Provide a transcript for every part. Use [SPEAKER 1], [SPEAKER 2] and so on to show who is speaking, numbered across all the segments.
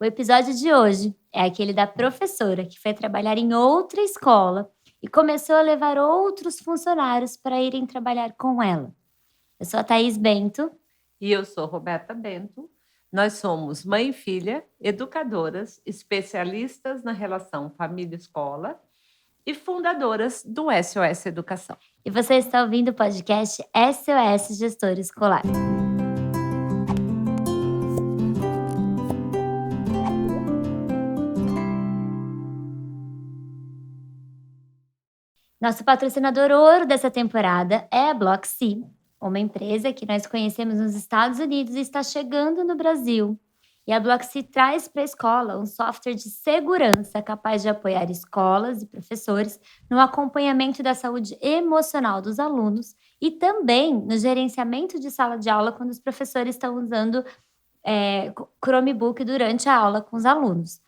[SPEAKER 1] O episódio de hoje é aquele da professora que foi trabalhar em outra escola e começou a levar outros funcionários para irem trabalhar com ela. Eu sou a Thaís Bento.
[SPEAKER 2] E eu sou Roberta Bento. Nós somos mãe e filha, educadoras, especialistas na relação família-escola e fundadoras do SOS Educação.
[SPEAKER 1] E você está ouvindo o podcast SOS Gestor Escolar. Nosso patrocinador ouro dessa temporada é a Blocksy, uma empresa que nós conhecemos nos Estados Unidos e está chegando no Brasil. E a Blocksy traz para a escola um software de segurança capaz de apoiar escolas e professores no acompanhamento da saúde emocional dos alunos e também no gerenciamento de sala de aula quando os professores estão usando Chromebook durante a aula com os alunos.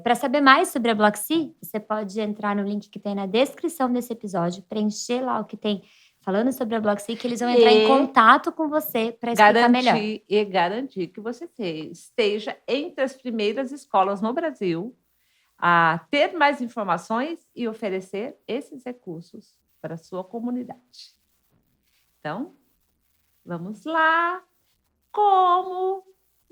[SPEAKER 1] Para saber mais sobre a Blocksy, você pode entrar no link que tem na descrição desse episódio, preencher lá o que tem falando sobre a Blocksy, que eles vão entrar em contato com você para explicar melhor.
[SPEAKER 2] Garantir que você esteja entre as primeiras escolas no Brasil a ter mais informações e oferecer esses recursos para a sua comunidade. Então, vamos lá. Como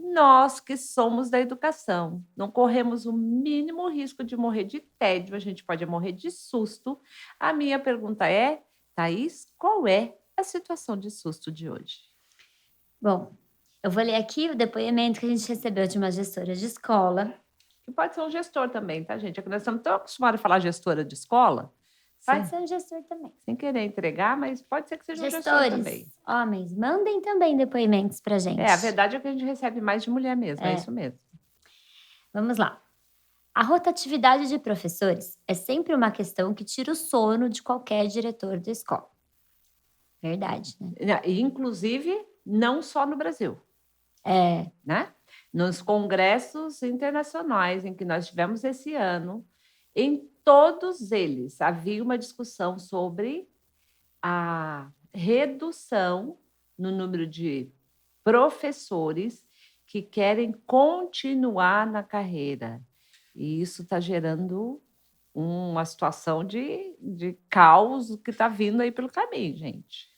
[SPEAKER 2] nós que somos da educação não corremos o mínimo risco de morrer de tédio, a gente pode morrer de susto. A minha pergunta é, Thaís, qual é a situação de susto de hoje?
[SPEAKER 1] Bom, eu vou ler aqui o depoimento que a gente recebeu de uma gestora de escola.
[SPEAKER 2] Que pode ser um gestor também, tá, gente? É que nós estamos tão acostumados a falar gestora de escola.
[SPEAKER 1] Pode ser um gestor também.
[SPEAKER 2] Sem querer entregar, mas pode ser que seja um gestor também.
[SPEAKER 1] Homens, mandem também depoimentos pra gente.
[SPEAKER 2] A verdade é que a gente recebe mais de mulher mesmo, é isso mesmo.
[SPEAKER 1] Vamos lá. A rotatividade de professores é sempre uma questão que tira o sono de qualquer diretor da escola. Verdade, né?
[SPEAKER 2] Inclusive, não só no Brasil. Né? Nos congressos internacionais em que nós tivemos esse ano, em todos eles havia uma discussão sobre a redução no número de professores que querem continuar na carreira. E isso está gerando uma situação de caos que está vindo aí pelo caminho, gente.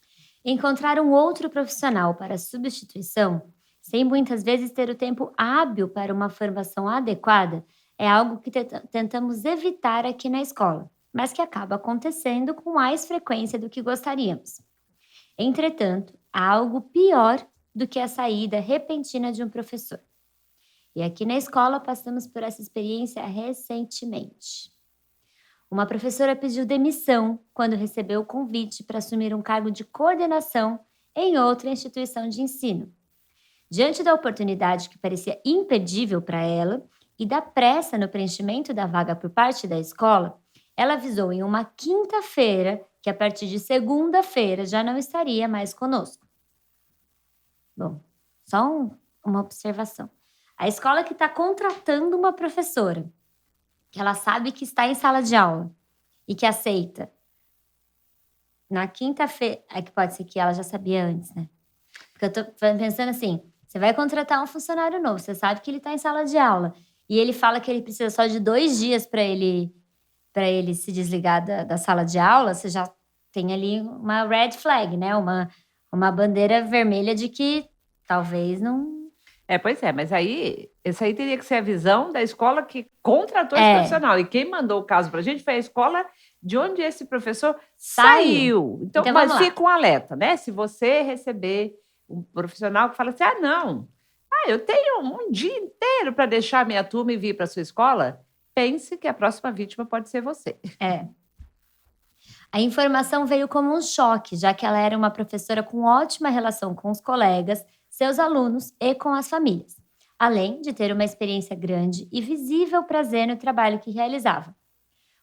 [SPEAKER 1] Encontrar um outro profissional para substituição, sem muitas vezes ter o tempo hábil para uma formação adequada, é algo que tentamos evitar aqui na escola, mas que acaba acontecendo com mais frequência do que gostaríamos. Entretanto, há algo pior do que a saída repentina de um professor. E aqui na escola passamos por essa experiência recentemente. Uma professora pediu demissão quando recebeu o convite para assumir um cargo de coordenação em outra instituição de ensino. Diante da oportunidade que parecia imperdível para ela e da pressa no preenchimento da vaga por parte da escola, ela avisou em uma quinta-feira que a partir de segunda-feira já não estaria mais conosco. Bom, só uma observação. A escola que está contratando uma professora, que ela sabe que está em sala de aula e que aceita, na quinta-feira, é que pode ser que ela já sabia antes, né? Porque eu tô pensando assim, você vai contratar um funcionário novo, você sabe que ele está em sala de aula e ele fala que ele precisa só de 2 dias para ele se desligar da sala de aula, você já tem ali uma red flag, né? Uma bandeira vermelha de que talvez não...
[SPEAKER 2] Pois é, mas aí, essa aí teria que ser a visão da escola que contratou esse profissional. E quem mandou o caso para a gente foi a escola de onde esse professor saiu. Então mas fica um alerta, né? Se você receber um profissional que fala assim, eu tenho um dia inteiro para deixar minha turma e vir para a sua escola, pense que a próxima vítima pode ser você.
[SPEAKER 1] A informação veio como um choque, já que ela era uma professora com ótima relação com os colegas, seus alunos e com as famílias, além de ter uma experiência grande e visível prazer no trabalho que realizava.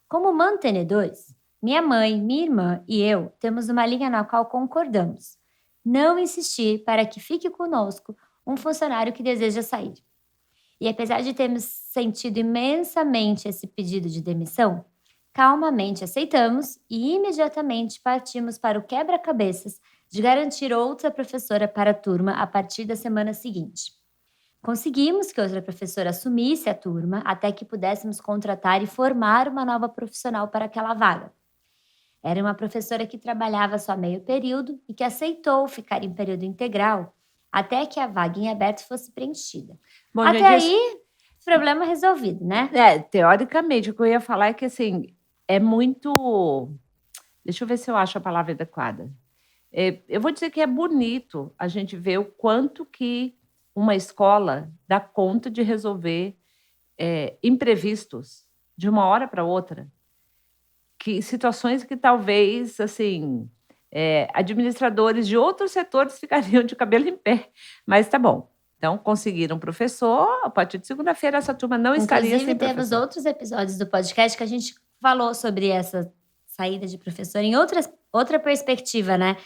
[SPEAKER 1] Como mantenedores, minha mãe, minha irmã e eu temos uma linha na qual concordamos: não insistir para que fique conosco um funcionário que deseja sair. E apesar de termos sentido imensamente esse pedido de demissão, calmamente aceitamos e imediatamente partimos para o quebra-cabeças de garantir outra professora para a turma a partir da semana seguinte. Conseguimos que outra professora assumisse a turma até que pudéssemos contratar e formar uma nova profissional para aquela vaga. Era uma professora que trabalhava só meio período e que aceitou ficar em período integral até que a vaga em aberto fosse preenchida.
[SPEAKER 2] Bom,
[SPEAKER 1] Até
[SPEAKER 2] gente,
[SPEAKER 1] aí, problema resolvido, né?
[SPEAKER 2] teoricamente, o que eu ia falar é que, assim, é muito... Deixa eu ver se eu acho a palavra adequada. Eu vou dizer que é bonito a gente ver o quanto que uma escola dá conta de resolver imprevistos de uma hora para outra. Que situações que talvez, assim, administradores de outros setores ficariam de cabelo em pé. Mas tá bom. Então, conseguiram um professor. A partir de segunda-feira, essa turma não estaria
[SPEAKER 1] Inclusive,
[SPEAKER 2] sem
[SPEAKER 1] temos
[SPEAKER 2] professor.
[SPEAKER 1] outros episódios do podcast que a gente falou sobre essa saída de professor em outra perspectiva, né?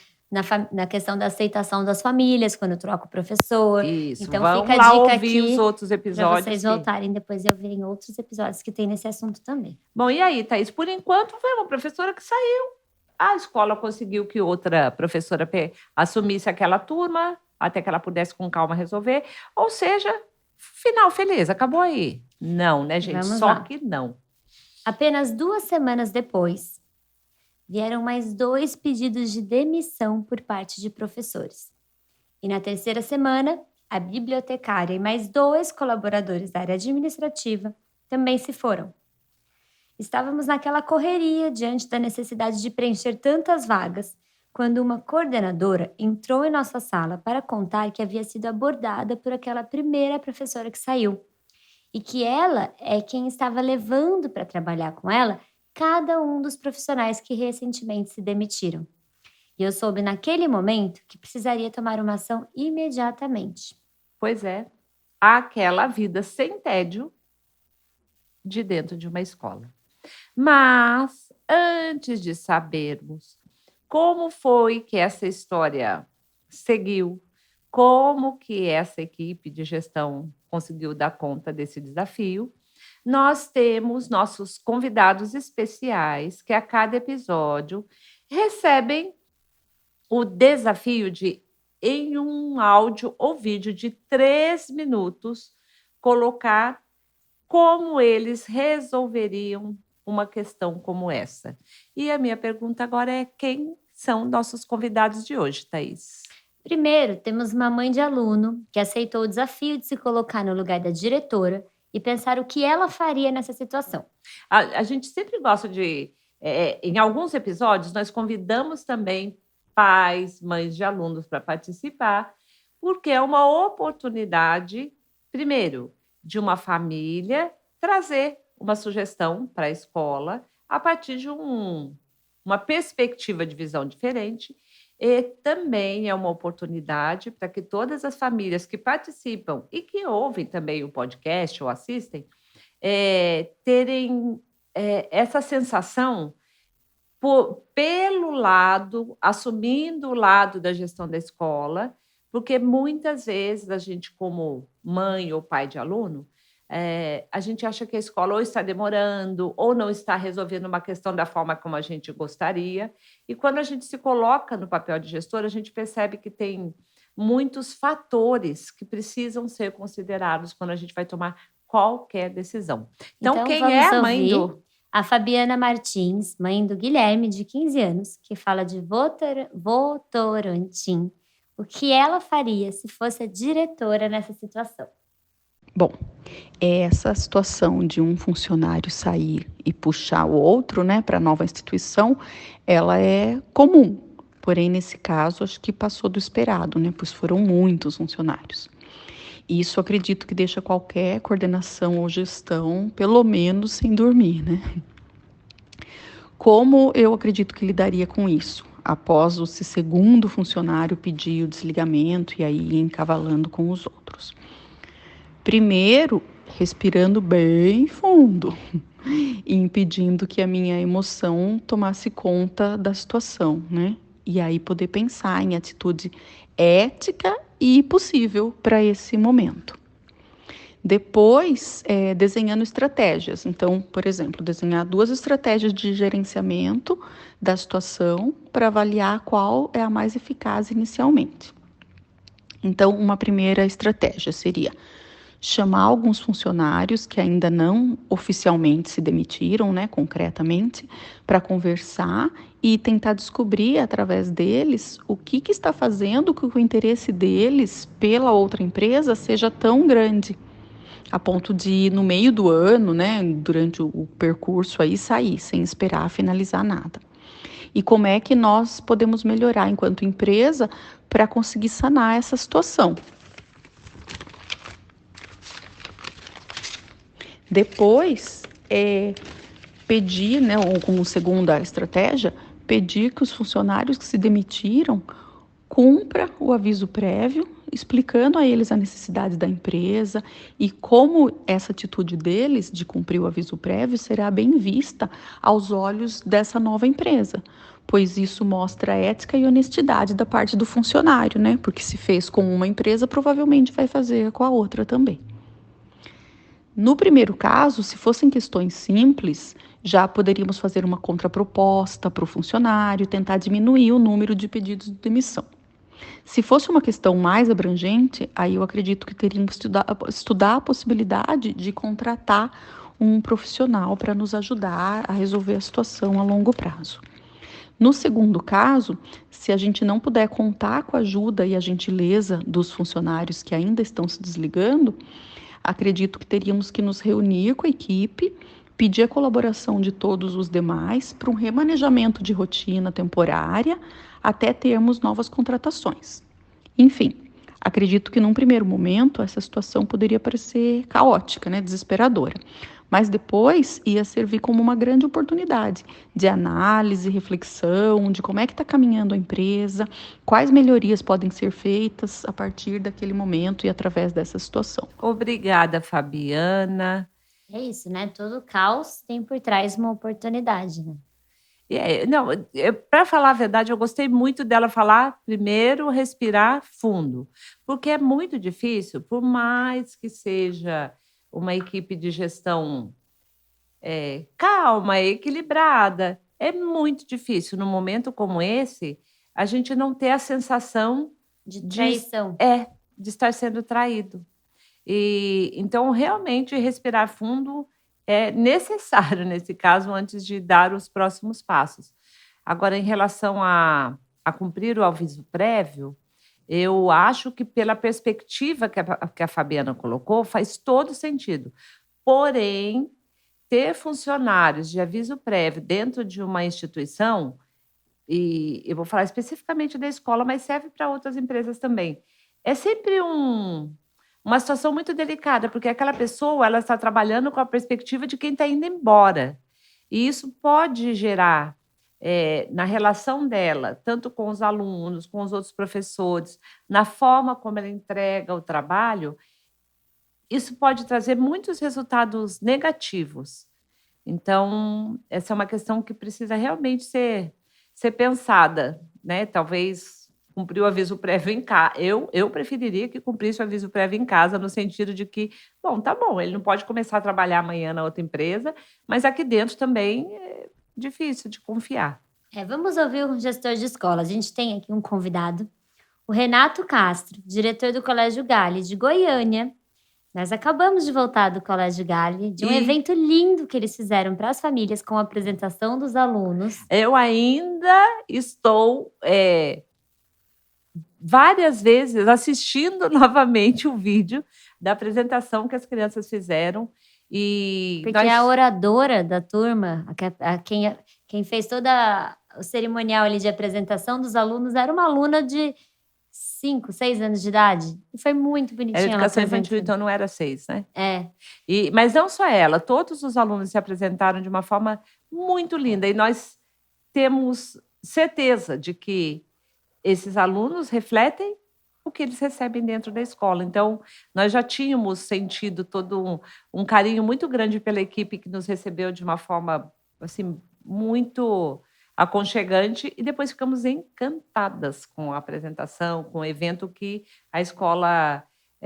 [SPEAKER 1] Na questão da aceitação das famílias, quando troca o professor.
[SPEAKER 2] Isso.
[SPEAKER 1] Então,
[SPEAKER 2] Vão
[SPEAKER 1] fica a
[SPEAKER 2] lá
[SPEAKER 1] dica
[SPEAKER 2] ouvir os
[SPEAKER 1] aqui
[SPEAKER 2] outros
[SPEAKER 1] para
[SPEAKER 2] episódios.
[SPEAKER 1] vocês voltarem depois e ouvirem outros episódios que tem nesse assunto também.
[SPEAKER 2] Bom, e aí, Thaís? Por enquanto, foi uma professora que saiu. A escola conseguiu que outra professora assumisse aquela turma, até que ela pudesse com calma resolver. Ou seja, final feliz, acabou aí. Não, né, gente?
[SPEAKER 1] Vamos
[SPEAKER 2] Só
[SPEAKER 1] lá.
[SPEAKER 2] que não.
[SPEAKER 1] Apenas 2 semanas depois, vieram mais 2 pedidos de demissão por parte de professores. E na 3ª semana, a bibliotecária e mais 2 colaboradores da área administrativa também se foram. Estávamos naquela correria diante da necessidade de preencher tantas vagas, quando uma coordenadora entrou em nossa sala para contar que havia sido abordada por aquela primeira professora que saiu e que ela é quem estava levando para trabalhar com ela cada um dos profissionais que recentemente se demitiram. E eu soube naquele momento que precisaria tomar uma ação imediatamente.
[SPEAKER 2] Pois é, aquela vida sem tédio de dentro de uma escola. Mas, antes de sabermos como foi que essa história seguiu, como que essa equipe de gestão conseguiu dar conta desse desafio, nós temos nossos convidados especiais que a cada episódio recebem o desafio de, em um áudio ou vídeo de 3 minutos, colocar como eles resolveriam uma questão como essa. E a minha pergunta agora é: quem são nossos convidados de hoje, Thaís?
[SPEAKER 1] Primeiro, temos uma mãe de aluno que aceitou o desafio de se colocar no lugar da diretora e pensar o que ela faria nessa situação.
[SPEAKER 2] A gente sempre gosta de, em alguns episódios, nós convidamos também pais, mães de alunos para participar, porque é uma oportunidade, primeiro, de uma família trazer uma sugestão para a escola a partir de uma perspectiva de visão diferente. E também é uma oportunidade para que todas as famílias que participam e que ouvem também o podcast ou assistem, terem essa sensação pelo lado, assumindo o lado da gestão da escola, porque muitas vezes a gente, como mãe ou pai de aluno, a gente acha que a escola ou está demorando ou não está resolvendo uma questão da forma como a gente gostaria. E quando a gente se coloca no papel de gestor, a gente percebe que tem muitos fatores que precisam ser considerados quando a gente vai tomar qualquer decisão. Então quem é a mãe do...
[SPEAKER 1] A Fabiana Martins, mãe do Guilherme, de 15 anos, que fala de Votorantim, o que ela faria se fosse a diretora nessa situação.
[SPEAKER 3] Bom, essa situação de um funcionário sair e puxar o outro, né, para a nova instituição, ela é comum. Porém, nesse caso, acho que passou do esperado, né, pois foram muitos funcionários. Isso acredito que deixa qualquer coordenação ou gestão, pelo menos, sem dormir, né? Como eu acredito que lidaria com isso? Após o segundo funcionário pedir o desligamento e aí ir encavalando com os outros. Primeiro, respirando bem fundo e impedindo que a minha emoção tomasse conta da situação, né? E aí poder pensar em atitude ética e possível para esse momento. Depois, desenhando estratégias. Então, por exemplo, desenhar 2 estratégias de gerenciamento da situação para avaliar qual é a mais eficaz inicialmente. Então, uma primeira estratégia seria chamar alguns funcionários que ainda não oficialmente se demitiram, né, concretamente, para conversar e tentar descobrir através deles o que está fazendo com que o interesse deles pela outra empresa seja tão grande, a ponto de, no meio do ano, né, durante o percurso aí, sair sem esperar finalizar nada. E como é que nós podemos melhorar enquanto empresa para conseguir sanar essa situação. Depois, pedir, né, ou como segunda estratégia, pedir que os funcionários que se demitiram cumpra o aviso prévio, explicando a eles a necessidade da empresa e como essa atitude deles de cumprir o aviso prévio será bem vista aos olhos dessa nova empresa, pois isso mostra ética e honestidade da parte do funcionário, né? Porque se fez com uma empresa, provavelmente vai fazer com a outra também. No primeiro caso, se fossem questões simples, já poderíamos fazer uma contraproposta para o funcionário, tentar diminuir o número de pedidos de demissão. Se fosse uma questão mais abrangente, aí eu acredito que teríamos que estudar a possibilidade de contratar um profissional para nos ajudar a resolver a situação a longo prazo. No segundo caso, se a gente não puder contar com a ajuda e a gentileza dos funcionários que ainda estão se desligando, acredito que teríamos que nos reunir com a equipe, pedir a colaboração de todos os demais para um remanejamento de rotina temporária até termos novas contratações. Enfim, acredito que num primeiro momento essa situação poderia parecer caótica, né, desesperadora, mas depois ia servir como uma grande oportunidade de análise, reflexão, de como é que está caminhando a empresa, quais melhorias podem ser feitas a partir daquele momento e através dessa situação.
[SPEAKER 2] Obrigada, Fabiana.
[SPEAKER 1] É isso, né? Todo caos tem por trás uma oportunidade, né?
[SPEAKER 2] Não, para falar a verdade, eu gostei muito dela falar primeiro, respirar fundo, porque é muito difícil, por mais que seja uma equipe de gestão calma, equilibrada, é muito difícil num momento como esse a gente não ter a sensação
[SPEAKER 1] De traição.
[SPEAKER 2] de estar sendo traído. E então realmente respirar fundo é necessário nesse caso antes de dar os próximos passos. Agora, em relação a cumprir o aviso prévio, eu acho que pela perspectiva que a Fabiana colocou, faz todo sentido. Porém, ter funcionários de aviso prévio dentro de uma instituição, e eu vou falar especificamente da escola, mas serve para outras empresas também, é sempre uma situação muito delicada, porque aquela pessoa ela está trabalhando com a perspectiva de quem está indo embora. E isso pode gerar, na relação dela, tanto com os alunos, com os outros professores, na forma como ela entrega o trabalho, isso pode trazer muitos resultados negativos. Então, essa é uma questão que precisa realmente ser pensada, né? Talvez cumprir o aviso prévio em casa. Eu preferiria que cumprisse o aviso prévio em casa, no sentido de que, bom, tá bom, ele não pode começar a trabalhar amanhã na outra empresa, mas aqui dentro também é difícil de confiar.
[SPEAKER 1] Vamos ouvir o gestor de escola. A gente tem aqui um convidado, o Renato Castro, diretor do Colégio Gale, de Goiânia. Nós acabamos de voltar do Colégio Gale, de um evento lindo que eles fizeram para as famílias com a apresentação dos alunos.
[SPEAKER 2] Eu ainda estou várias vezes assistindo novamente o vídeo da apresentação que as crianças fizeram.
[SPEAKER 1] Porque a oradora da turma, quem fez toda o cerimonial ali de apresentação dos alunos, era uma aluna de 5, 6 anos de idade. E foi muito bonitinha.
[SPEAKER 2] Era educação infantil, então não era 6, né?
[SPEAKER 1] É.
[SPEAKER 2] Mas não só ela, todos os alunos se apresentaram de uma forma muito linda. E nós temos certeza de que esses alunos refletem o que eles recebem dentro da escola. Então, nós já tínhamos sentido todo um carinho muito grande pela equipe que nos recebeu de uma forma assim, muito aconchegante, e depois ficamos encantadas com a apresentação, com o evento que a escola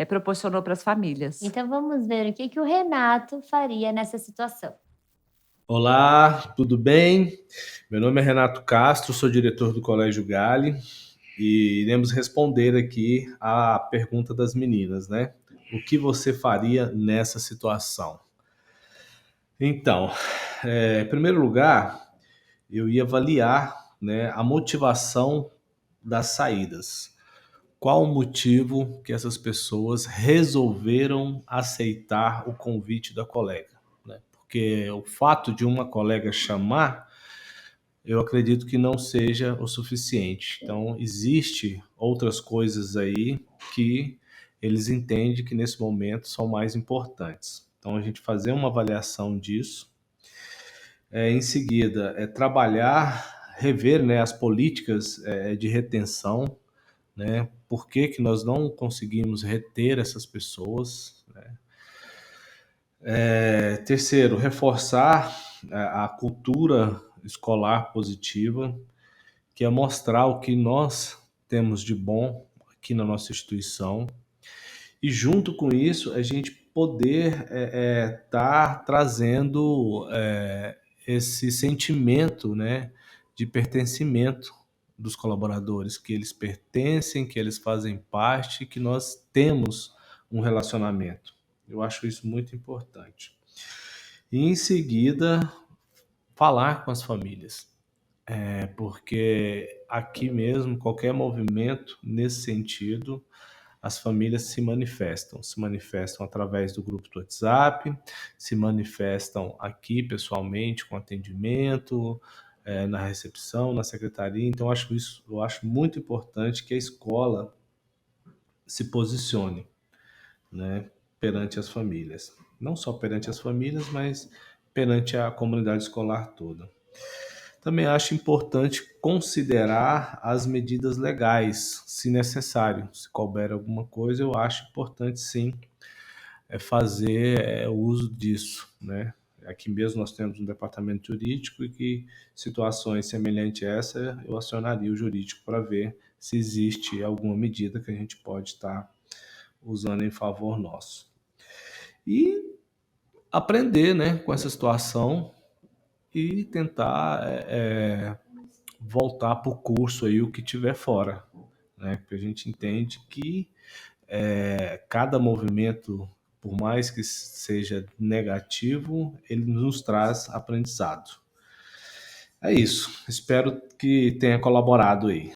[SPEAKER 2] proporcionou para as famílias.
[SPEAKER 1] Então, vamos ver o que o Renato faria nessa situação.
[SPEAKER 4] Olá, tudo bem? Meu nome é Renato Castro, sou diretor do Colégio Gale e iremos responder aqui a pergunta das meninas, né? O que você faria nessa situação? Então, em primeiro lugar, eu ia avaliar, né, a motivação das saídas. Qual o motivo que essas pessoas resolveram aceitar o convite da colega, né? Porque o fato de uma colega chamar, eu acredito que não seja o suficiente. Então, existe outras coisas aí que eles entendem que nesse momento são mais importantes. Então, a gente fazer uma avaliação disso. Em seguida, trabalhar, rever, né, as políticas de retenção, né? Por que que nós não conseguimos reter essas pessoas, né? Terceiro, reforçar a cultura escolar positiva, que é mostrar o que nós temos de bom aqui na nossa instituição. E junto com isso, a gente poder estar trazendo esse sentimento, né, de pertencimento dos colaboradores, que eles pertencem, que eles fazem parte, que nós temos um relacionamento. Eu acho isso muito importante. E em seguida, falar com as famílias. Porque aqui mesmo, qualquer movimento nesse sentido, as famílias se manifestam através do grupo do WhatsApp, se manifestam aqui pessoalmente com atendimento, na recepção, na secretaria. Então, eu acho muito importante que a escola se posicione, né, perante as famílias. Não só perante as famílias, mas perante a comunidade escolar toda. Também acho importante considerar as medidas legais, se necessário. Se couber alguma coisa, eu acho importante sim fazer o uso disso, né? Aqui mesmo nós temos um departamento jurídico e que situações semelhantes a essa eu acionaria o jurídico para ver se existe alguma medida que a gente pode estar usando em favor nosso. E aprender, né, com essa situação e tentar voltar para o curso aí o que tiver fora, né? Porque a gente entende que cada movimento, por mais que seja negativo, ele nos traz aprendizado. É isso. Espero que tenha colaborado aí.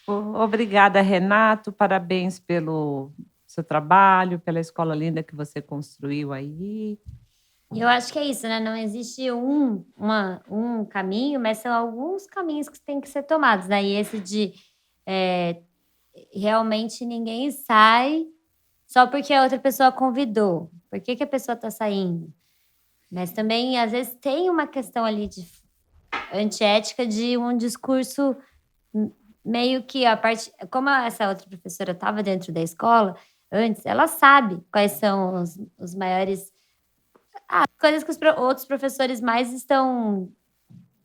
[SPEAKER 2] Obrigada, Renato. Parabéns pelo seu trabalho, pela escola linda que você construiu aí.
[SPEAKER 1] Eu acho que é isso, né? Não existe um caminho, mas são alguns caminhos que têm que ser tomados, né? E esse de realmente ninguém sai só porque a outra pessoa convidou. Por que que a pessoa está saindo? Mas também, às vezes, tem uma questão ali de antiética de um discurso meio que a parte... Como essa outra professora estava dentro da escola antes, ela sabe quais são os maiores... coisas que os outros professores mais estão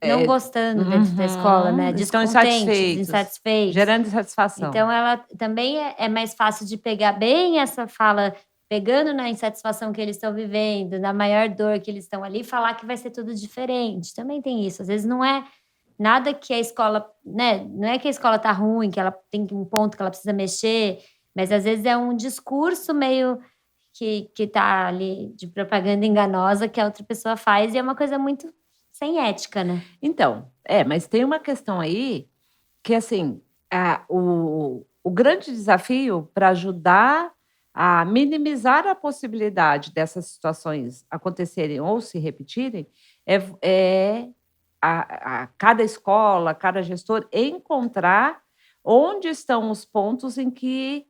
[SPEAKER 1] não gostando dentro da escola, né?
[SPEAKER 2] Estão
[SPEAKER 1] Descontentes, insatisfeitos.
[SPEAKER 2] Gerando insatisfação.
[SPEAKER 1] Então, ela também é mais fácil de pegar bem essa fala, pegando na insatisfação que eles estão vivendo, na maior dor que eles estão ali, falar que vai ser tudo diferente. Também tem isso. Às vezes não é nada que a escola, né? Não é que a escola tá ruim, que ela tem um ponto que ela precisa mexer, mas às vezes é um discurso meio que tá ali de propaganda enganosa que a outra pessoa faz e é uma coisa muito sem ética, né?
[SPEAKER 2] Então, mas tem uma questão aí que, assim, o grande desafio para ajudar a minimizar a possibilidade dessas situações acontecerem ou se repetirem é cada escola, cada gestor encontrar onde estão os pontos em que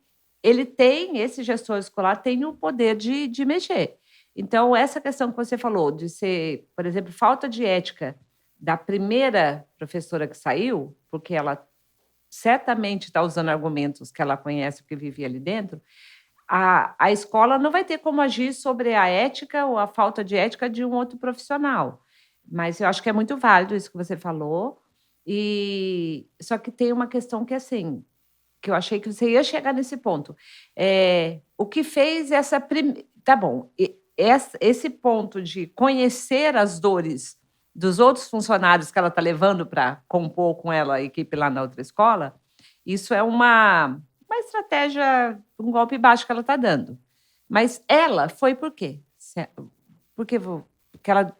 [SPEAKER 2] esse gestor escolar tem o poder de mexer. Então, essa questão que você falou de ser, por exemplo, falta de ética da primeira professora que saiu, porque ela certamente está usando argumentos que ela conhece, porque vivia ali dentro, a escola não vai ter como agir sobre a ética ou a falta de ética de um outro profissional. Mas eu acho que é muito válido isso que você falou. Só que tem uma questão que, assim, que eu achei que você ia chegar nesse ponto. O que fez essa... Tá bom, esse ponto de conhecer as dores dos outros funcionários que ela está levando para compor com ela a equipe lá na outra escola, isso é uma estratégia, um golpe baixo que ela está dando. Mas ela foi por quê? Porque ela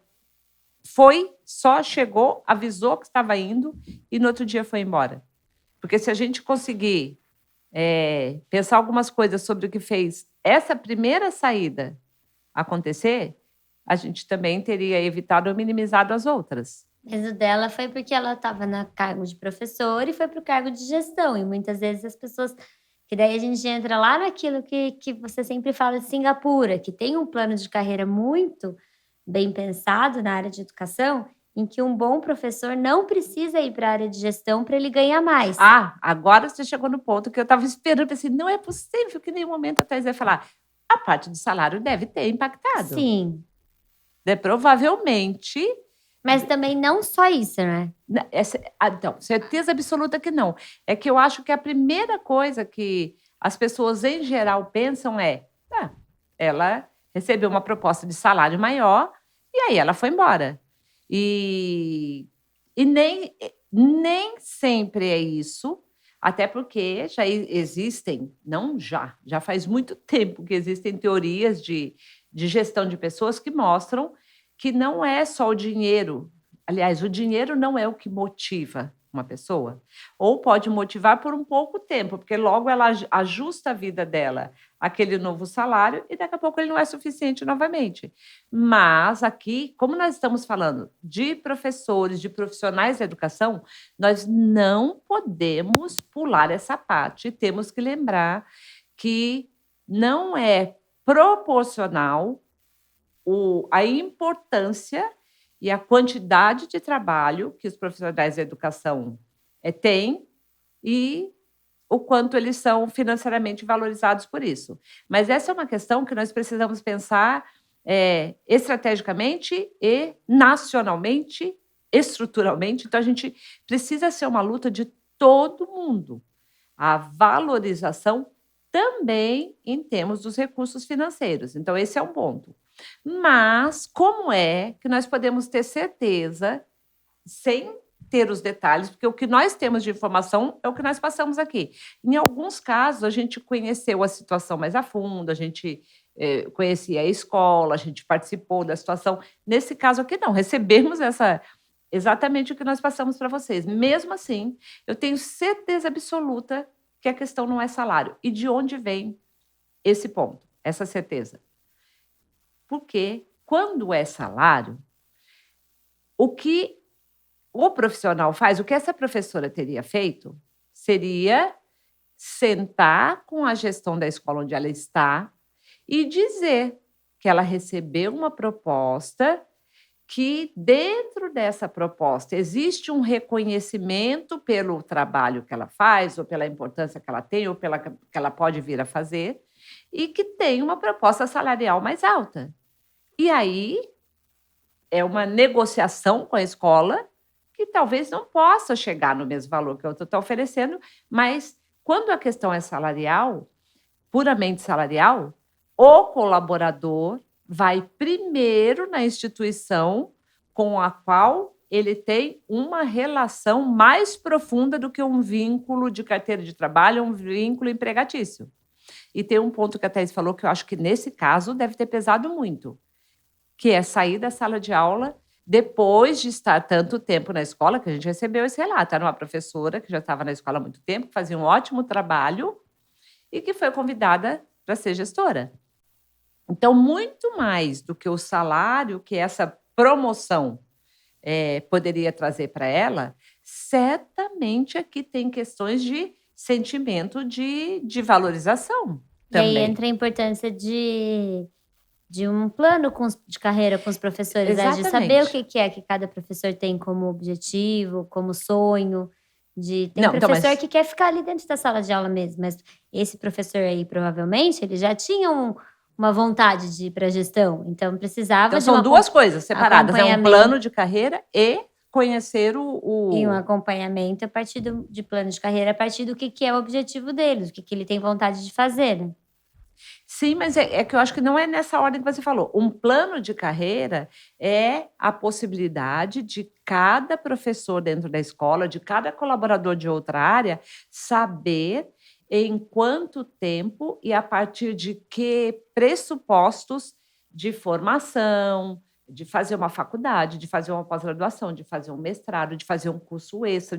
[SPEAKER 2] foi, só chegou, avisou que estava indo e no outro dia foi embora. Porque se a gente conseguir pensar algumas coisas sobre o que fez essa primeira saída acontecer, a gente também teria evitado ou minimizado as outras.
[SPEAKER 1] Mas o dela foi porque ela estava no cargo de professor e foi para o cargo de gestão. E muitas vezes as pessoas. Que daí a gente entra lá naquilo que você sempre fala de Singapura, que tem um plano de carreira muito bem pensado na área de educação, em que um bom professor não precisa ir para a área de gestão para ele ganhar mais.
[SPEAKER 2] Agora você chegou no ponto que eu estava esperando, pensei, não é possível que em nenhum momento a Thais vai falar. A parte do salário deve ter impactado.
[SPEAKER 1] Sim.
[SPEAKER 2] Provavelmente.
[SPEAKER 1] Mas também não só isso, né?
[SPEAKER 2] Então, certeza absoluta que não. É que eu acho que a primeira coisa que as pessoas em geral pensam é: ela recebeu uma proposta de salário maior e aí ela foi embora. E nem sempre é isso, até porque já existem, já faz muito tempo que existem teorias de gestão de pessoas que mostram que não é só o dinheiro. Aliás, o dinheiro não é o que motiva uma pessoa. Ou pode motivar por um pouco tempo, porque logo ela ajusta a vida dela àquele novo salário e daqui a pouco ele não é suficiente novamente. Mas aqui, como nós estamos falando de professores, de profissionais da educação, nós não podemos pular essa parte. Temos que lembrar que não é proporcional a importância e a quantidade de trabalho que os profissionais da educação têm e o quanto eles são financeiramente valorizados por isso. Mas essa é uma questão que nós precisamos pensar estrategicamente e nacionalmente, estruturalmente. Então, a gente precisa ser uma luta de todo mundo. A valorização também em termos dos recursos financeiros. Então, esse é um ponto. Mas como é que nós podemos ter certeza, sem ter os detalhes, porque o que nós temos de informação é o que nós passamos aqui. Em alguns casos, a gente conheceu a situação mais a fundo, a gente conhecia a escola, a gente participou da situação. Nesse caso aqui, não, recebemos exatamente o que nós passamos para vocês. Mesmo assim, eu tenho certeza absoluta que a questão não é salário. E de onde vem esse ponto, essa certeza? Porque, quando é salário, o que o profissional faz, o que essa professora teria feito, seria sentar com a gestão da escola onde ela está e dizer que ela recebeu uma proposta, que dentro dessa proposta existe um reconhecimento pelo trabalho que ela faz, ou pela importância que ela tem, ou pela que ela pode vir a fazer, e que tem uma proposta salarial mais alta. E aí é uma negociação com a escola que talvez não possa chegar no mesmo valor que a outra está oferecendo, mas quando a questão é salarial, puramente salarial, o colaborador vai primeiro na instituição com a qual ele tem uma relação mais profunda do que um vínculo de carteira de trabalho, um vínculo empregatício. E tem um ponto que a Thais falou que eu acho que nesse caso deve ter pesado muito, que é sair da sala de aula depois de estar tanto tempo na escola, que a gente recebeu esse relato. Era uma professora que já estava na escola há muito tempo, que fazia um ótimo trabalho e que foi convidada para ser gestora. Então, muito mais do que o salário que essa promoção poderia trazer para ela, certamente aqui tem questões de sentimento de valorização também.
[SPEAKER 1] E aí entra a importância de um plano de carreira com os professores, né? De saber o que é que cada professor tem como objetivo, como sonho. Tem professor que quer ficar ali dentro da sala de aula mesmo, mas esse professor aí, provavelmente, ele já tinha uma vontade de ir para a gestão, então precisava
[SPEAKER 2] de são duas coisas separadas, é um plano de carreira e conhecer
[SPEAKER 1] E um acompanhamento de plano de carreira a partir do que é o objetivo dele, do que ele tem vontade de fazer, né?
[SPEAKER 2] Sim, mas é que eu acho que não é nessa ordem que você falou. Um plano de carreira é a possibilidade de cada professor dentro da escola, de cada colaborador de outra área, saber em quanto tempo e a partir de que pressupostos de formação, de fazer uma faculdade, de fazer uma pós-graduação, de fazer um mestrado, de fazer um curso extra,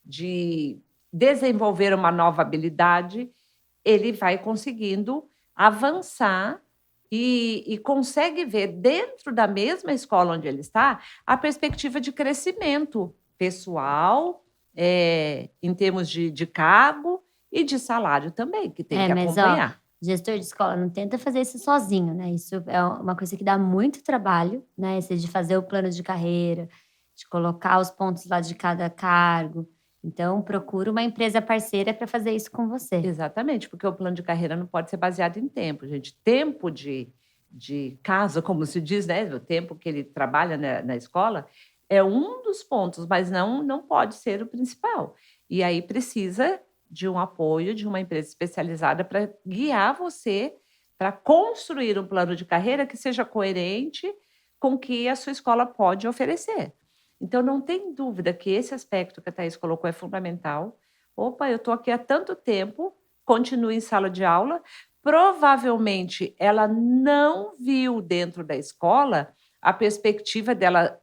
[SPEAKER 2] de desenvolver uma nova habilidade, ele vai conseguindo avançar e consegue ver dentro da mesma escola onde ele está a perspectiva de crescimento pessoal, em termos de cargo e de salário também, que tem que
[SPEAKER 1] Mas
[SPEAKER 2] acompanhar.
[SPEAKER 1] gestor de escola não tenta fazer isso sozinho, né? Isso é uma coisa que dá muito trabalho, né? Esse de fazer o plano de carreira, de colocar os pontos lá de cada cargo. Então, procura uma empresa parceira para fazer isso com você.
[SPEAKER 2] Exatamente, porque o plano de carreira não pode ser baseado em tempo, gente. Tempo de casa, como se diz, né? O tempo que ele trabalha na escola é um dos pontos, mas não pode ser o principal. E aí precisa de um apoio de uma empresa especializada para guiar você para construir um plano de carreira que seja coerente com o que a sua escola pode oferecer. Então, não tem dúvida que esse aspecto que a Thaís colocou é fundamental. Opa, eu estou aqui há tanto tempo, continue em sala de aula. Provavelmente, ela não viu dentro da escola a perspectiva dela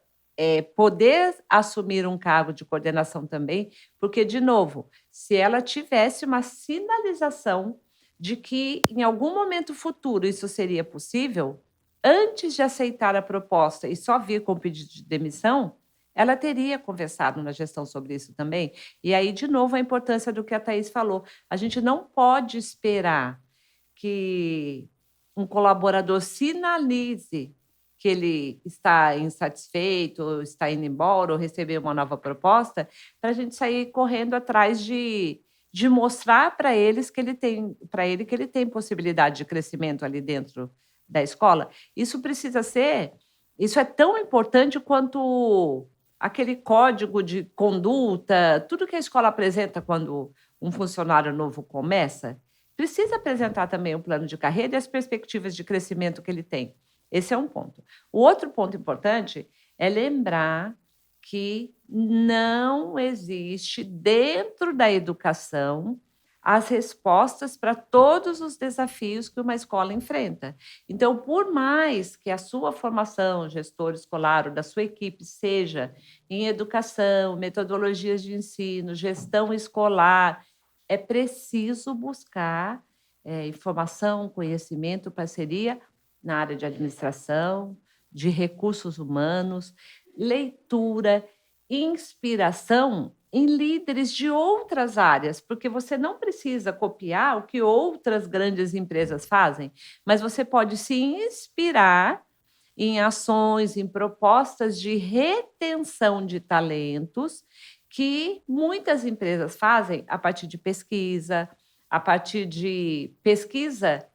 [SPEAKER 2] poder assumir um cargo de coordenação também, porque, de novo, se ela tivesse uma sinalização de que em algum momento futuro isso seria possível, antes de aceitar a proposta e só vir com o pedido de demissão, ela teria conversado na gestão sobre isso também. E aí, de novo, a importância do que a Thaís falou. A gente não pode esperar que um colaborador sinalize que ele está insatisfeito, ou está indo embora, ou receber uma nova proposta, para a gente sair correndo atrás de mostrar para ele que ele tem possibilidade de crescimento ali dentro da escola. Isso é tão importante quanto aquele código de conduta, tudo que a escola apresenta quando um funcionário novo começa, precisa apresentar também o plano de carreira e as perspectivas de crescimento que ele tem. Esse é um ponto. O outro ponto importante é lembrar que não existe dentro da educação as respostas para todos os desafios que uma escola enfrenta. Então, por mais que a sua formação, gestor escolar, ou da sua equipe seja em educação, metodologias de ensino, gestão escolar, é preciso buscar informação, conhecimento, parceria na área de administração, de recursos humanos, leitura, inspiração em líderes de outras áreas, porque você não precisa copiar o que outras grandes empresas fazem, mas você pode se inspirar em ações, em propostas de retenção de talentos que muitas empresas fazem a partir de pesquisa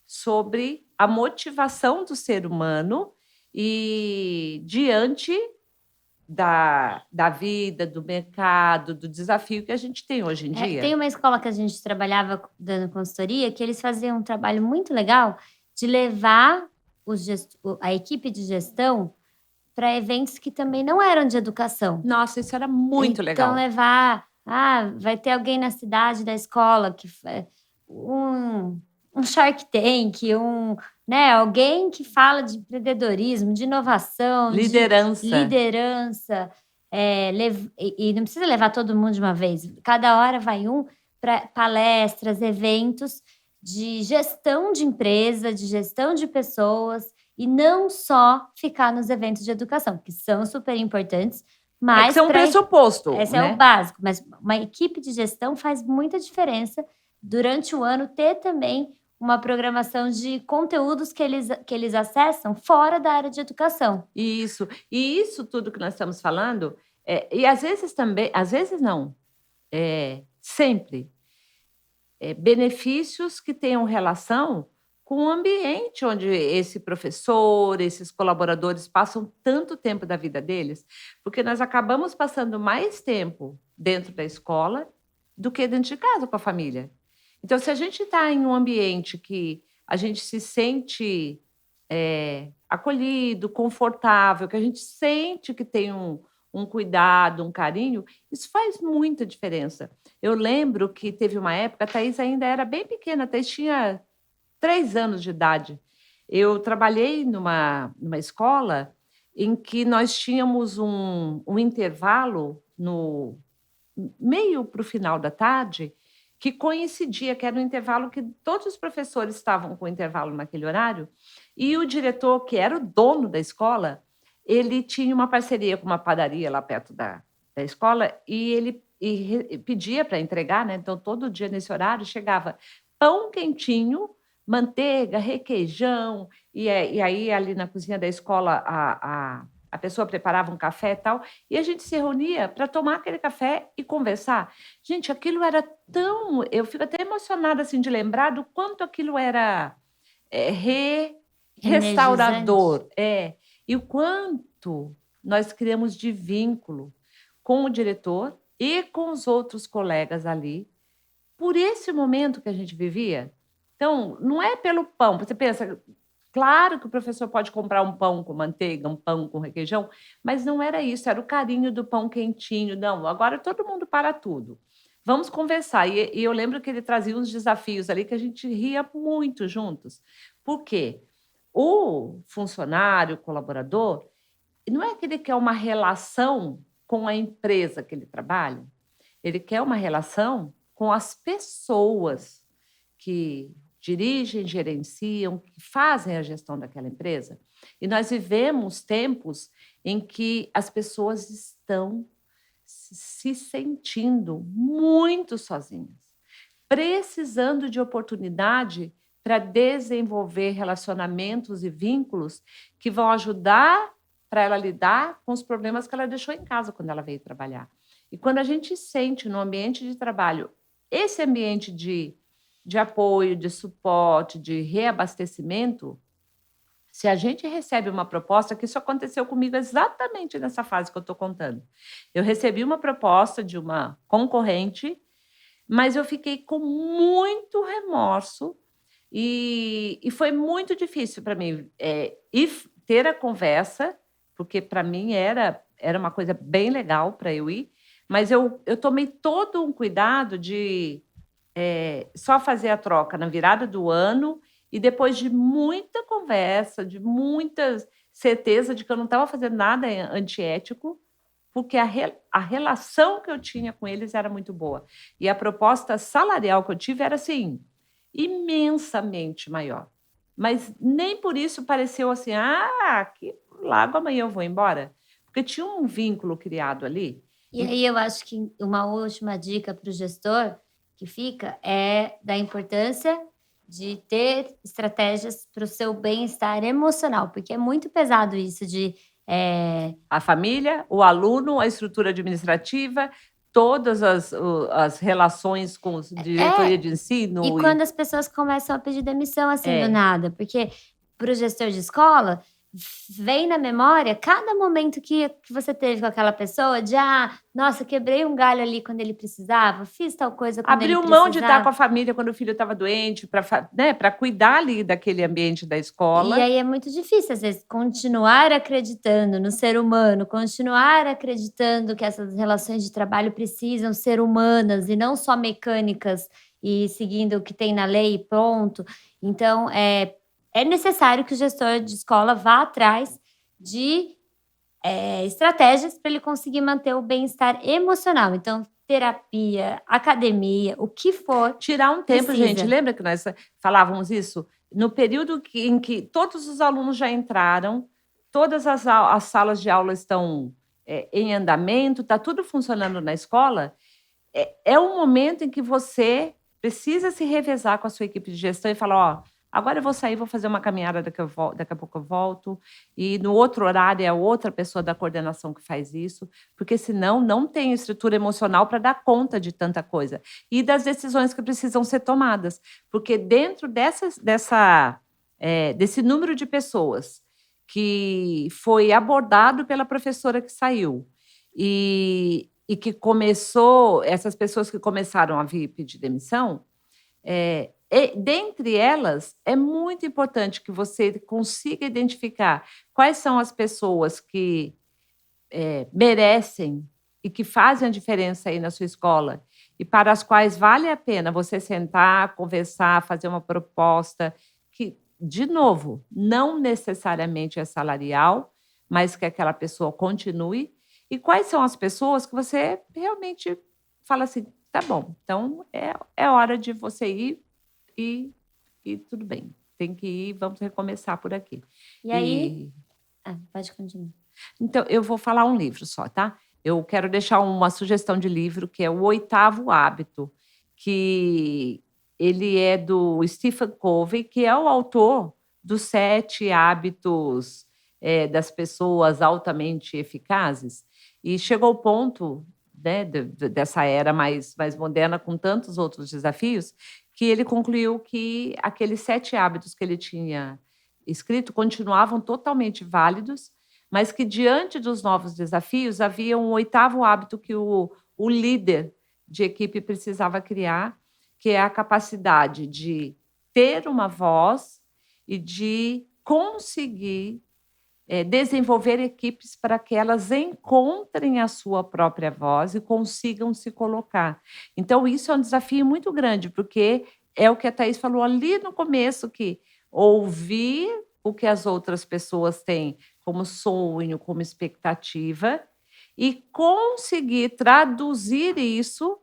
[SPEAKER 2] sobre a motivação do ser humano e diante da vida, do mercado, do desafio que a gente tem hoje em dia.
[SPEAKER 1] Tem uma escola que a gente trabalhava dando consultoria que eles faziam um trabalho muito legal de levar a equipe de gestão para eventos que também não eram de educação.
[SPEAKER 2] Nossa, isso era muito legal.
[SPEAKER 1] Então, levar... vai ter alguém na cidade da escola que um Shark Tank, alguém que fala de empreendedorismo, de inovação,
[SPEAKER 2] liderança.
[SPEAKER 1] De liderança. E não precisa levar todo mundo de uma vez. Cada hora vai para palestras, eventos de gestão de empresa, de gestão de pessoas, e não só ficar nos eventos de educação, que são super importantes, mas...
[SPEAKER 2] que é um pressuposto.
[SPEAKER 1] Esse é o básico, mas uma equipe de gestão faz muita diferença durante o ano ter também uma programação de conteúdos que eles acessam fora da área de educação.
[SPEAKER 2] Isso. E isso tudo que nós estamos falando, e às vezes também, às vezes não, sempre, benefícios que tenham relação com o ambiente onde esse professor, esses colaboradores passam tanto tempo da vida deles, porque nós acabamos passando mais tempo dentro da escola do que dentro de casa com a família. Então, se a gente está em um ambiente que a gente se sente acolhido, confortável, que a gente sente que tem um um cuidado, um carinho, isso faz muita diferença. Eu lembro que teve uma época, a Thaís ainda era bem pequena, a Thaís tinha 3 anos de idade. Eu trabalhei numa escola em que nós tínhamos um intervalo no meio para o final da tarde, que coincidia, que era um intervalo que todos os professores estavam com intervalo naquele horário, e o diretor, que era o dono da escola, ele tinha uma parceria com uma padaria lá perto da escola, e ele pedia para entregar, né? Então, todo dia nesse horário chegava pão quentinho, manteiga, requeijão, e aí ali na cozinha da escola a pessoa preparava um café e tal, e a gente se reunia para tomar aquele café e conversar. Gente, aquilo era tão... Eu fico até emocionada assim, de lembrar do quanto aquilo era é, re-
[SPEAKER 1] Energizante.
[SPEAKER 2] restaurador. E o quanto nós criamos de vínculo com o diretor e com os outros colegas ali, por esse momento que a gente vivia. Então, não é pelo pão. Você pensa, claro que o professor pode comprar um pão com manteiga, um pão com requeijão, mas não era isso, era o carinho do pão quentinho. Não, agora todo mundo para tudo. Vamos conversar. E eu lembro que ele trazia uns desafios ali que a gente ria muito juntos. Por quê? O funcionário, o colaborador, não é que ele quer uma relação com a empresa que ele trabalha, ele quer uma relação com as pessoas que dirigem, gerenciam, que fazem a gestão daquela empresa. E nós vivemos tempos em que as pessoas estão se sentindo muito sozinhas, precisando de oportunidade para desenvolver relacionamentos e vínculos que vão ajudar para ela lidar com os problemas que ela deixou em casa quando ela veio trabalhar. E quando a gente sente no ambiente de trabalho esse ambiente de apoio, de suporte, de reabastecimento, se a gente recebe uma proposta, que isso aconteceu comigo exatamente nessa fase que eu estou contando. Eu recebi uma proposta de uma concorrente, mas eu fiquei com muito remorso e foi muito difícil para mim ter a conversa, porque para mim era uma coisa bem legal para eu ir, mas eu tomei todo um cuidado de só fazer a troca na virada do ano e depois de muita conversa, de muita certeza de que eu não estava fazendo nada antiético, porque a relação que eu tinha com eles era muito boa. E a proposta salarial que eu tive era, assim, imensamente maior. Mas nem por isso pareceu assim, que largo amanhã eu vou embora. Porque tinha um vínculo criado ali.
[SPEAKER 1] E aí eu acho que uma última dica para o gestor que fica é da importância de ter estratégias para o seu bem-estar emocional, porque é muito pesado isso de
[SPEAKER 2] A família, o aluno, a estrutura administrativa, todas as relações com diretoria de ensino.
[SPEAKER 1] E quando as pessoas começam a pedir demissão assim do nada, porque para o gestor de escola vem na memória cada momento que você teve com aquela pessoa de nossa, quebrei um galho ali quando ele precisava, fiz tal coisa quando ele
[SPEAKER 2] Abriu
[SPEAKER 1] precisava.
[SPEAKER 2] mão de estar com a família quando o filho estava doente, para cuidar ali daquele ambiente da escola.
[SPEAKER 1] E aí é muito difícil, às vezes, continuar acreditando no ser humano, continuar acreditando que essas relações de trabalho precisam ser humanas e não só mecânicas e seguindo o que tem na lei e pronto. Então, é necessário que o gestor de escola vá atrás de estratégias para ele conseguir manter o bem-estar emocional. Então, terapia, academia, o que for.
[SPEAKER 2] Tirar um tempo,
[SPEAKER 1] precisa.
[SPEAKER 2] gente. Lembra que nós falávamos isso? No período em que todos os alunos já entraram, todas as salas de aula estão em andamento, está tudo funcionando na escola, é um momento em que você precisa se revezar com a sua equipe de gestão e falar, agora eu vou sair, vou fazer uma caminhada, daqui a pouco eu volto, e no outro horário é outra pessoa da coordenação que faz isso, porque senão não tem estrutura emocional para dar conta de tanta coisa. E das decisões que precisam ser tomadas, porque dentro desse número de pessoas que foi abordado pela professora que saiu, e que começou, essas pessoas que começaram a vir pedir demissão, dentre elas, é muito importante que você consiga identificar quais são as pessoas que merecem e que fazem a diferença aí na sua escola e para as quais vale a pena você sentar, conversar, fazer uma proposta que, de novo, não necessariamente é salarial, mas que aquela pessoa continue. E quais são as pessoas que você realmente fala assim, tá bom, então é hora de você ir e tudo bem, tem que ir, vamos recomeçar por aqui.
[SPEAKER 1] E aí... pode continuar.
[SPEAKER 2] Então, eu vou falar um livro só, tá? Eu quero deixar uma sugestão de livro, que é O Oitavo Hábito, que ele é do Stephen Covey, que é o autor dos 7 hábitos das pessoas altamente eficazes. E chegou ao ponto, né, dessa era mais moderna, com tantos outros desafios, que ele concluiu que aqueles 7 hábitos que ele tinha escrito continuavam totalmente válidos, mas que, diante dos novos desafios, havia um 8º hábito que o líder de equipe precisava criar, que é a capacidade de ter uma voz e de conseguir desenvolver equipes para que elas encontrem a sua própria voz e consigam se colocar. Então, isso é um desafio muito grande, porque é o que a Thaís falou ali no começo, que ouvir o que as outras pessoas têm como sonho, como expectativa, e conseguir traduzir isso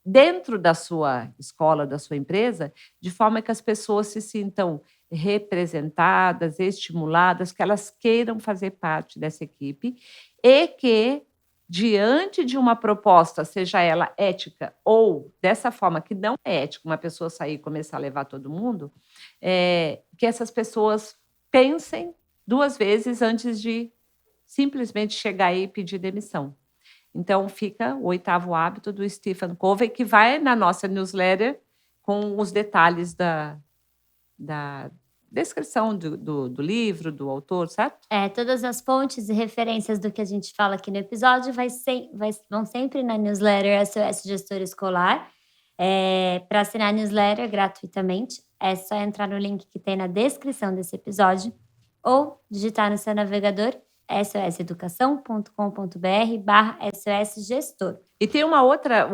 [SPEAKER 2] dentro da sua escola, da sua empresa, de forma que as pessoas se sintam representadas, estimuladas, que elas queiram fazer parte dessa equipe e que, diante de uma proposta, seja ela ética ou dessa forma que não é ética, uma pessoa sair e começar a levar todo mundo, que essas pessoas pensem 2 vezes antes de simplesmente chegar aí e pedir demissão. Então, fica o 8º hábito do Stephen Covey, que vai na nossa newsletter com os detalhes da descrição do livro, do autor, certo?
[SPEAKER 1] Todas as fontes e referências do que a gente fala aqui no episódio vão sempre na newsletter SOS Gestor Escolar. Para assinar a newsletter gratuitamente, é só entrar no link que tem na descrição desse episódio ou digitar no seu navegador soseducação.com.br/SOSgestor.
[SPEAKER 2] E tem um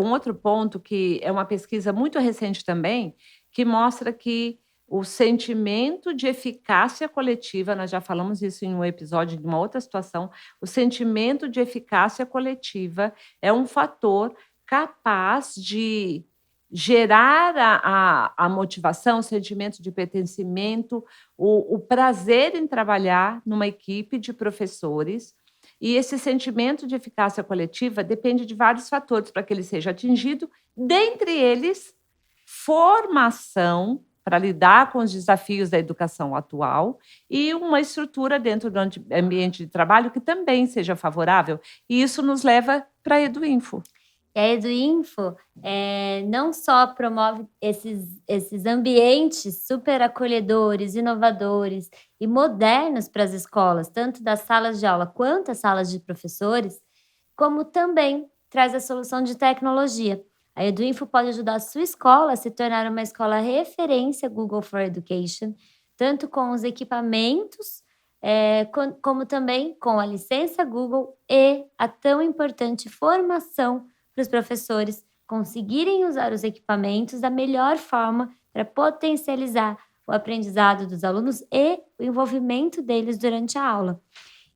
[SPEAKER 2] outro ponto que é uma pesquisa muito recente também, que mostra que o sentimento de eficácia coletiva, nós já falamos isso em um episódio de uma outra situação, o sentimento de eficácia coletiva é um fator capaz de gerar a motivação, o sentimento de pertencimento, o prazer em trabalhar numa equipe de professores. E esse sentimento de eficácia coletiva depende de vários fatores para que ele seja atingido, dentre eles, formação para lidar com os desafios da educação atual e uma estrutura dentro do ambiente de trabalho que também seja favorável. E isso nos leva para a EduInfo.
[SPEAKER 1] E a EduInfo não só promove esses ambientes super acolhedores, inovadores e modernos para as escolas, tanto das salas de aula quanto as salas de professores, como também traz a solução de tecnologia. A EduInfo pode ajudar a sua escola a se tornar uma escola referência Google for Education, tanto com os equipamentos, como também com a licença Google e a tão importante formação para os professores conseguirem usar os equipamentos da melhor forma para potencializar o aprendizado dos alunos e o envolvimento deles durante a aula.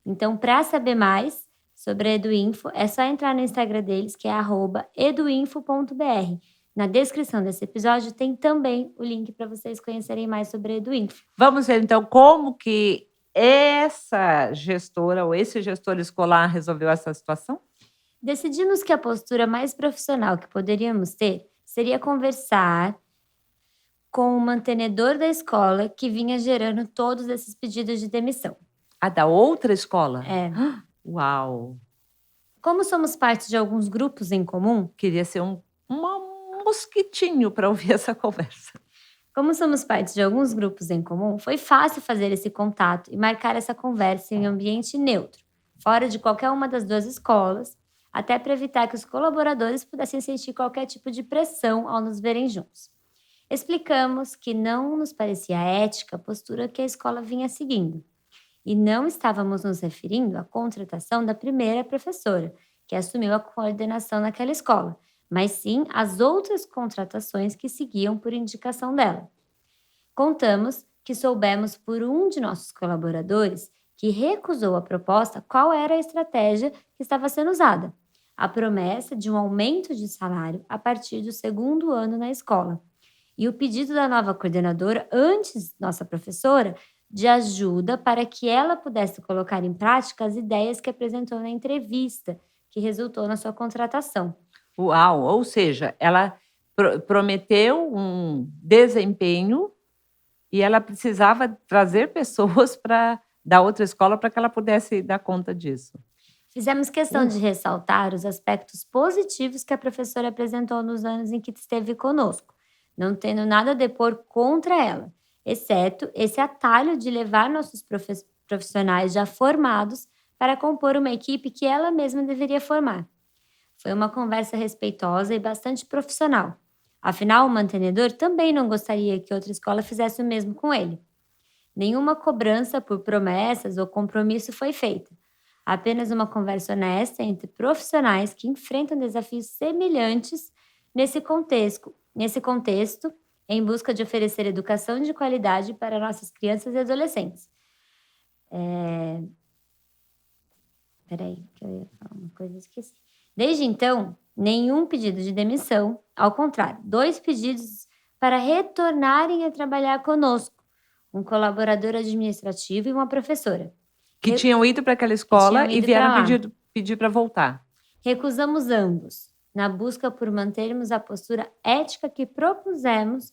[SPEAKER 1] Então, para saber mais sobre a EduInfo, é só entrar no Instagram deles, que é @eduinfo.br. Na descrição desse episódio tem também o link para vocês conhecerem mais sobre a EduInfo.
[SPEAKER 2] Vamos ver, então, como que essa gestora ou esse gestor escolar resolveu essa situação?
[SPEAKER 1] Decidimos que a postura mais profissional que poderíamos ter seria conversar com o mantenedor da escola que vinha gerando todos esses pedidos de demissão.
[SPEAKER 2] Da outra escola?
[SPEAKER 1] Uau! Como somos parte de alguns grupos em comum...
[SPEAKER 2] Queria ser um mosquitinho para ouvir essa conversa.
[SPEAKER 1] Como somos parte de alguns grupos em comum, foi fácil fazer esse contato e marcar essa conversa em um ambiente neutro, fora de qualquer uma das 2 escolas, até para evitar que os colaboradores pudessem sentir qualquer tipo de pressão ao nos verem juntos. Explicamos que não nos parecia ética a postura que a escola vinha seguindo E não estávamos nos referindo à contratação da primeira professora, que assumiu a coordenação naquela escola, mas sim às outras contratações que seguiam por indicação dela. Contamos que soubemos por um de nossos colaboradores que recusou a proposta qual era a estratégia que estava sendo usada. A promessa de um aumento de salário a partir do segundo ano na escola. E o pedido da nova coordenadora, antes nossa professora, de ajuda para que ela pudesse colocar em prática as ideias que apresentou na entrevista, que resultou na sua contratação.
[SPEAKER 2] Uau! Ou seja, ela prometeu um desempenho e ela precisava trazer pessoas da outra escola para que ela pudesse dar conta disso.
[SPEAKER 1] Fizemos questão de ressaltar os aspectos positivos que a professora apresentou nos anos em que esteve conosco, não tendo nada a depor contra ela, exceto esse atalho de levar nossos profissionais já formados para compor uma equipe que ela mesma deveria formar. Foi uma conversa respeitosa e bastante profissional. Afinal, o mantenedor também não gostaria que outra escola fizesse o mesmo com ele. Nenhuma cobrança por promessas ou compromisso foi feita. Apenas uma conversa honesta entre profissionais que enfrentam desafios semelhantes nesse contexto, em busca de oferecer educação de qualidade para nossas crianças e adolescentes. Peraí, que eu ia falar uma coisa e esqueci. Desde então, nenhum pedido de demissão, ao contrário, 2 pedidos para retornarem a trabalhar conosco, um colaborador administrativo e uma professora.
[SPEAKER 2] Que tinham ido para aquela escola e vieram pedir para voltar.
[SPEAKER 1] Recusamos ambos, na busca por mantermos a postura ética que propusemos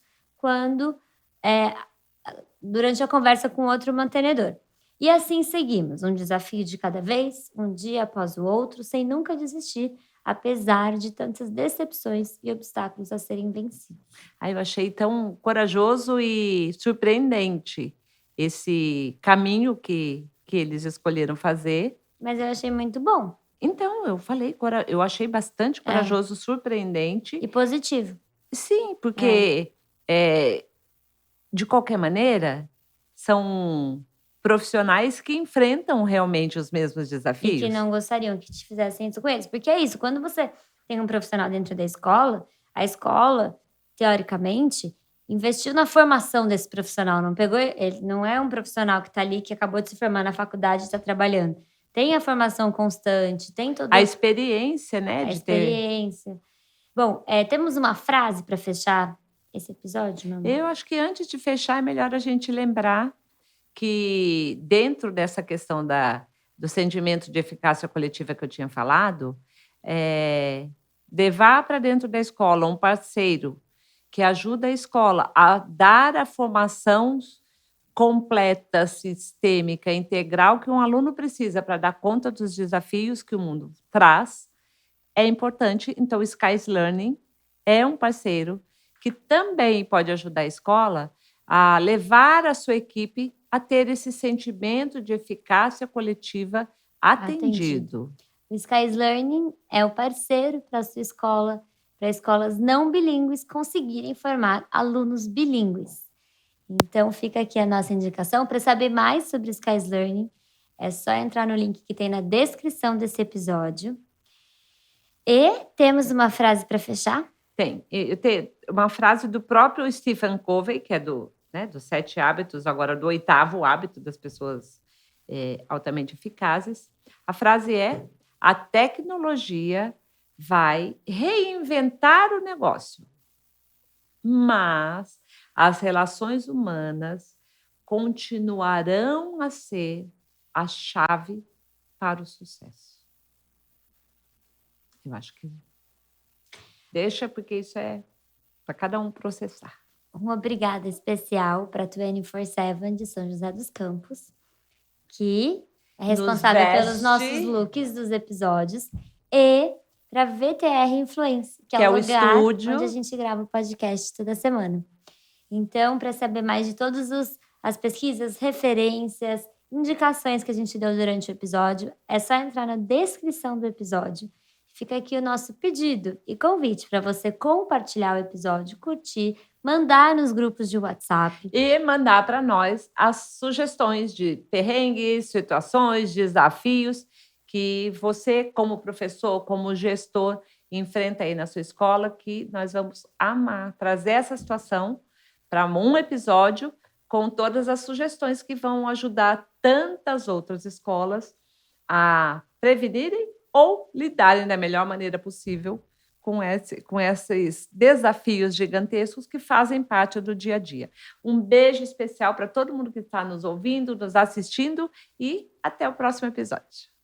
[SPEAKER 1] durante a conversa com outro mantenedor. E assim seguimos, um desafio de cada vez, um dia após o outro, sem nunca desistir, apesar de tantas decepções e obstáculos a serem vencidos.
[SPEAKER 2] Eu achei tão corajoso e surpreendente esse caminho que eles escolheram fazer.
[SPEAKER 1] Mas eu achei muito bom.
[SPEAKER 2] Então, eu achei bastante corajoso, surpreendente.
[SPEAKER 1] E positivo.
[SPEAKER 2] Sim, porque, de qualquer maneira, são profissionais que enfrentam realmente os mesmos desafios.
[SPEAKER 1] E que não gostariam que te fizessem isso com eles. Porque é isso, quando você tem um profissional dentro da escola, a escola, teoricamente, investiu na formação desse profissional. Ele não é um profissional que está ali, que acabou de se formar na faculdade e está trabalhando. Tem a formação constante, tem toda
[SPEAKER 2] a experiência, né?
[SPEAKER 1] A experiência. Bom, temos uma frase para fechar esse episódio, meu amor?
[SPEAKER 2] Eu acho que antes de fechar é melhor a gente lembrar que dentro dessa questão do sentimento de eficácia coletiva que eu tinha falado, levar para dentro da escola um parceiro que ajuda a escola a dar a formação completa, sistêmica, integral que um aluno precisa para dar conta dos desafios que o mundo traz, é importante. Então, o Skies Learning é um parceiro que também pode ajudar a escola a levar a sua equipe a ter esse sentimento de eficácia coletiva atendido.
[SPEAKER 1] O Skies Learning é o parceiro para a sua escola, para escolas não bilíngues conseguirem formar alunos bilíngues. Então, fica aqui a nossa indicação. Para saber mais sobre o Skies Learning, é só entrar no link que tem na descrição desse episódio. E temos uma frase para fechar?
[SPEAKER 2] Tem. Eu tenho uma frase do próprio Stephen Covey, que é dos 7 hábitos, agora do 8º hábito das pessoas altamente eficazes. A frase é: a tecnologia vai reinventar o negócio, mas as relações humanas continuarão a ser a chave para o sucesso. Eu acho que deixa, porque isso é para cada um processar.
[SPEAKER 1] Um obrigada especial para a 24/7 de São José dos Campos, que é responsável pelos nossos looks dos episódios, e para VTR Influência, que é o lugar
[SPEAKER 2] estúdio
[SPEAKER 1] onde a gente grava o podcast toda semana. Então, para saber mais de todas as pesquisas, referências, indicações que a gente deu durante o episódio, é só entrar na descrição do episódio. Fica aqui o nosso pedido e convite para você compartilhar o episódio, curtir, mandar nos grupos de WhatsApp.
[SPEAKER 2] E mandar para nós as sugestões de perrengues, situações, desafios que você, como professor, como gestor, enfrenta aí na sua escola, que nós vamos amar trazer essa situação para um episódio com todas as sugestões que vão ajudar tantas outras escolas a prevenirem ou lidarem da melhor maneira possível com esses desafios gigantescos que fazem parte do dia a dia. Um beijo especial para todo mundo que está nos ouvindo, nos assistindo e até o próximo episódio.